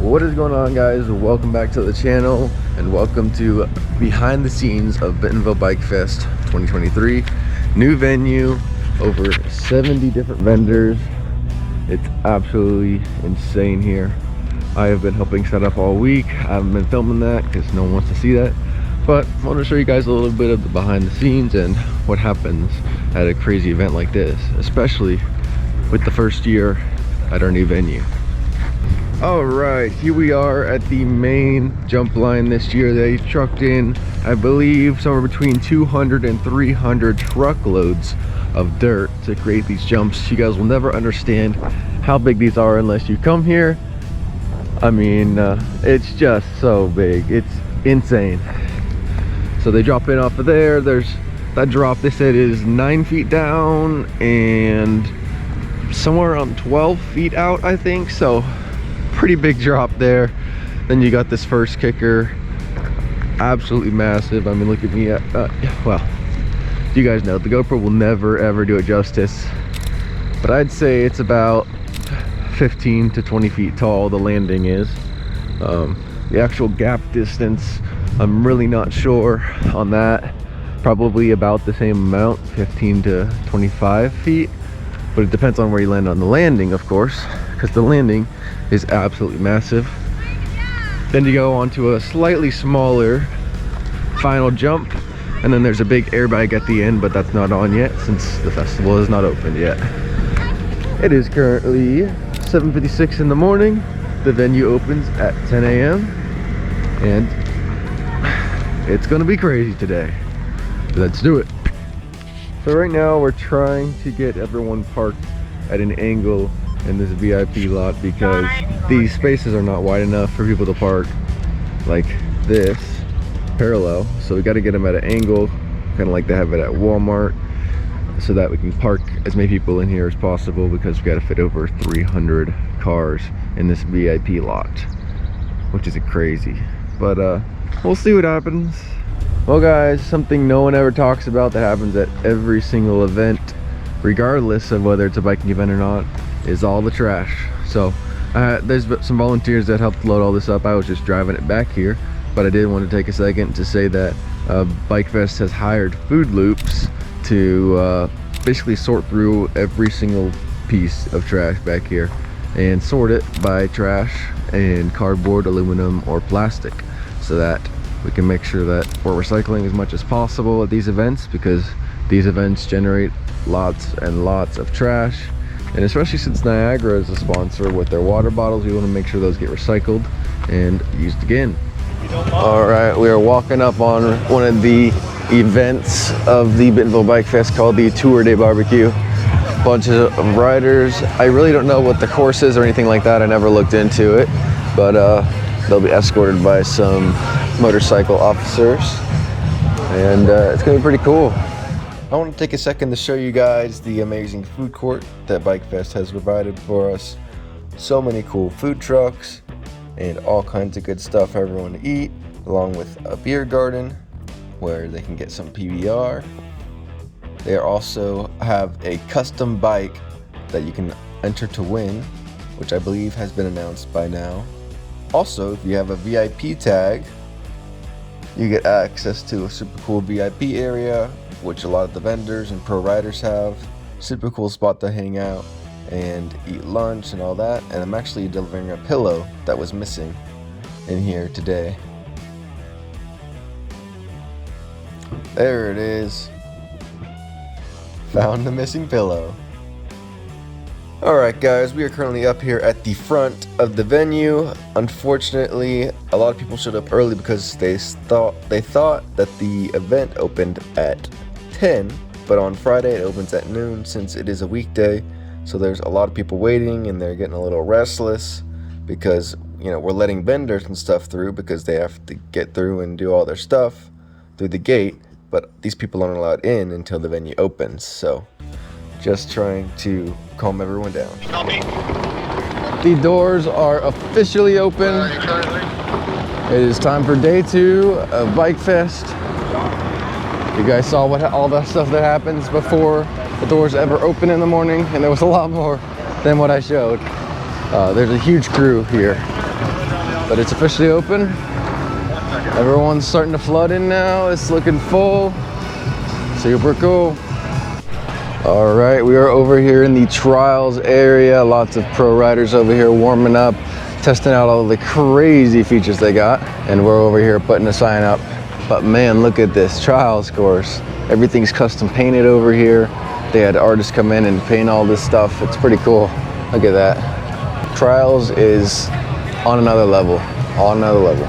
What is going on, guys? Welcome back to the channel and welcome to behind the scenes of Bentonville Bike Fest 2023. New venue, over 70 different vendors. It's absolutely insane here. I have been helping set up all week. I haven't been filming that because no one wants to see that, but I want to show you guys a little bit of the behind the scenes and what happens at a crazy event like this, especially with the first year at our new venue. All right, here we are at the main jump line this year. They trucked in, I believe, somewhere between 200 and 300 truckloads of dirt to create these jumps. You guys will never understand how big these are unless you come here. I mean, it's just so big. It's insane. So they drop in off of there. There's that drop, they said, is 9 feet down and somewhere around 12 feet out, I think. So pretty big drop there. Then you got this first kicker, absolutely massive. I mean, look at me. Well, you guys know the GoPro will never ever do it justice, but I'd say it's about 15 to 20 feet tall. The landing is the actual gap distance, I'm really not sure on that. Probably about the same amount, 15 to 25 feet, but it depends on where you land on the landing, of course, because the landing is absolutely massive. Then you go on to a slightly smaller final jump, and then there's a big airbag at the end, but that's not on yet since the festival is not opened yet. It is currently 7:56 in the morning. The venue opens at 10 a.m. and it's gonna be crazy today. Let's do it. So right now we're trying to get everyone parked at an angle in this VIP lot because these spaces are not wide enough for people to park like this parallel. So we got to get them at an angle, kind of like they have it at Walmart, so that we can park as many people in here as possible, because we got to fit over 300 cars in this VIP lot, which is crazy. But we'll see what happens. Well, guys, something no one ever talks about that happens at every single event, regardless of whether it's a biking event or not, is all the trash. So there's some volunteers that helped load all this up. I was just driving it back here, but I did want to take a second to say that Bike Fest has hired Food Loops to basically sort through every single piece of trash back here and sort it by trash and cardboard, aluminum, or plastic, so that we can make sure that we're recycling as much as possible at these events, because these events generate lots and lots of trash. And especially since Niagara is a sponsor with their water bottles, we want to make sure those get recycled and used again. All right, we are walking up on one of the events of the Bentonville Bike Fest called the Tour de Barbecue. Bunch of riders. I really don't know what the course is or anything like that. I never looked into it, but they'll be escorted by some motorcycle officers, and it's gonna be pretty cool. I want to take a second to show you guys the amazing food court that Bike Fest has provided for us. So many cool food trucks and all kinds of good stuff for everyone to eat, along with a beer garden where they can get some PBR. They also have a custom bike that you can enter to win, which I believe has been announced by now. Also, if you have a VIP tag, you get access to a super cool VIP area, which a lot of the vendors and pro riders have. Super cool spot to hang out and eat lunch and all that. And I'm actually delivering a pillow that was missing in here today. There it is. Found the missing pillow. Alright guys, we are currently up here at the front of the venue. Unfortunately, a lot of people showed up early because they thought that the event opened at 10, but on Friday it opens at noon since it is a weekday. So there's a lot of people waiting and they're getting a little restless because you know, we're letting vendors and stuff through because they have to get through and do all their stuff through the gate, but these people aren't allowed in until the venue opens. So just trying to calm everyone down. The doors are officially open. It is time for day 2 of Bike Fest. You guys saw all the stuff that happens before the doors ever open in the morning, and there was a lot more than what I showed. There's a huge crew here, but it's officially open. Everyone's starting to flood in now. It's looking full. Super cool. All right, we are over here in the trials area. Lots of pro riders over here warming up, testing out all the crazy features they got. And we're over here putting a sign up. But man, look at this trials course. Everything's custom painted over here. They had artists come in and paint all this stuff. It's pretty cool. Look at that. Trials is on another level, on another level.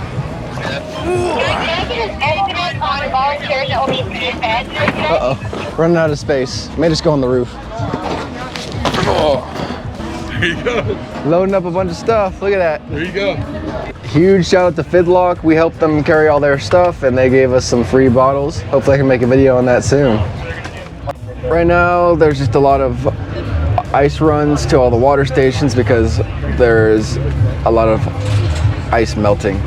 Uh-oh, running out of space. May just go on the roof. Oh. There you go. Loading up a bunch of stuff. Look at that. There you go. Huge shout out to Fidlock. We helped them carry all their stuff and they gave us some free bottles. Hopefully I can make a video on that soon. Right now there's just a lot of ice runs to all the water stations because there's a lot of ice melting.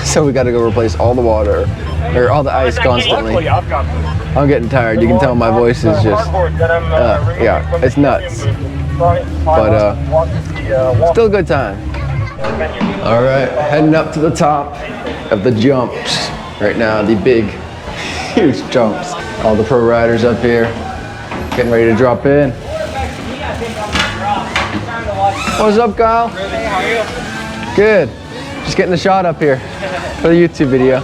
So we got to go replace all the water, or all the ice constantly. I'm getting tired. You can tell my voice is just, yeah, it's nuts. But still a good time. All right, heading up to the top of the jumps. Right now, the big, huge jumps. All the pro riders up here, getting ready to drop in. What's up, Kyle? Hey, how are you? Good. Just getting a shot up here for the YouTube video.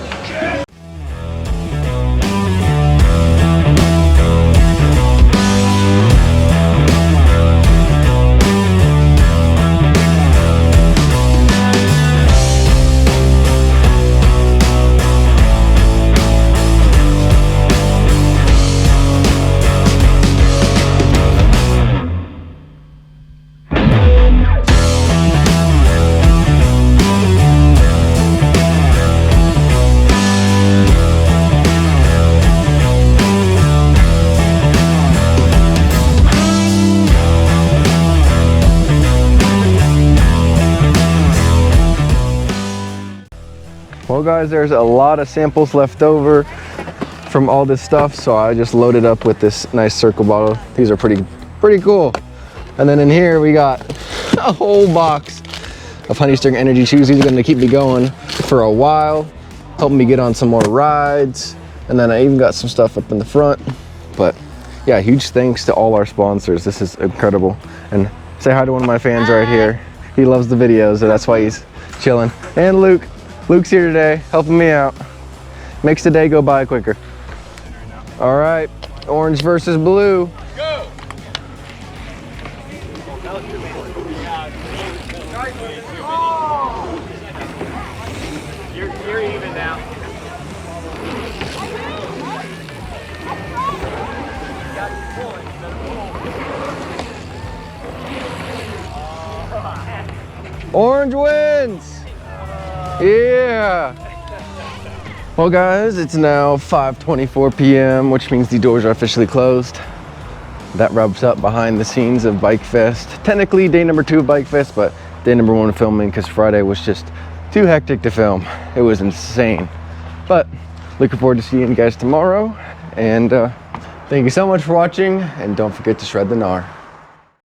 Well guys, there's a lot of samples left over from all this stuff, so I just loaded up with this nice circle bottle. These are pretty cool. And then in here we got a whole box of Honey Sting Energy shoes. These are gonna keep me going for a while, help me get on some more rides. And then I even got some stuff up in the front. But yeah, huge thanks to all our sponsors. This is incredible. And say hi to one of my fans right here. He loves the videos, so that's why he's chilling. And Luke. Luke's here today, helping me out. Makes the day go by quicker. All right, orange versus blue. Go! You're even now. Orange wins! Yeah. Well guys, it's now 5:24 p.m., which means the doors are officially closed. That wraps up behind the scenes of Bike Fest. Technically day number 2 of Bike Fest, but day number 1 of filming because Friday was just too hectic to film. It was insane. But looking forward to seeing you guys tomorrow. And thank you so much for watching, and don't forget to shred the gnar.